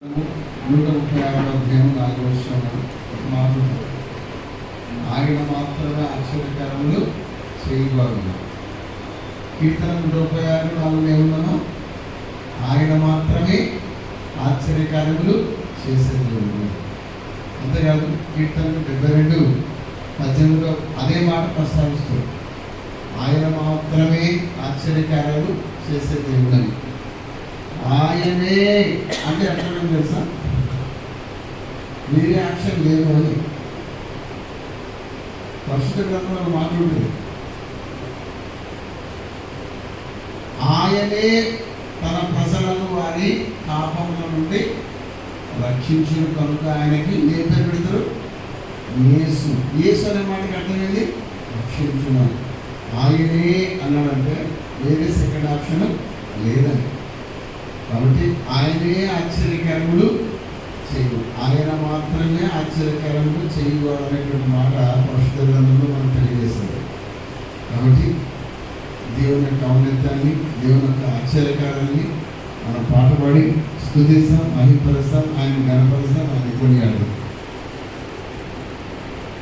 136 ఒక మాట ఆయన మాత్రమే ఆశ్చర్యకరములు చేయగలరు. కీర్తన 136 ఏమున్నాను, ఆయన మాత్రమే ఆశ్చర్యకార్యములు చేసే దేవుడు. అంతేకాదు కీర్తన 72:18 అదే మాట ప్రస్తావిస్తుంది. ఆయన మాత్రమే ఆశ్చర్యకార్యాలు చేసే దేవుడు అని. ఆయనే అంటే అర్థం తెలుసా, వేరే యాక్షన్ లేదు అని. పరిశుద్ధ గ్రంథంలో మాట్లాడుతుంది, ఆయనే తన ప్రజలను వారి పాపముల నుండి రక్షించిన కనుక ఆయనకి ఏ పేరు పెడతారు? యేసు. యేసు అనే మాటకి అర్థమైంది రక్షించును. ఆయనే అన్నాడంటే వేరే సెకండ్ ఆప్షన్ లేదని. కాబట్టి ఆయనే ఆశ్చర్యకరములు చేయు, ఆయన మాత్రమే ఆశ్చర్యకరములు చేయగలరు అనేటువంటి మాట పరిశుద్ధ గ్రంథంలో మనం తెలియజేస్తుంది. కాబట్టి దేవుని యొక్క ఔన్నత్యాన్ని, దేవుని యొక్క ఆశ్చర్యకారాన్ని మనం పాటపాడి స్తుతిస్తాం, మహిమపరుస్తాం, ఆయన గణపరుస్తాం, ఆయన కొనియాడతాం.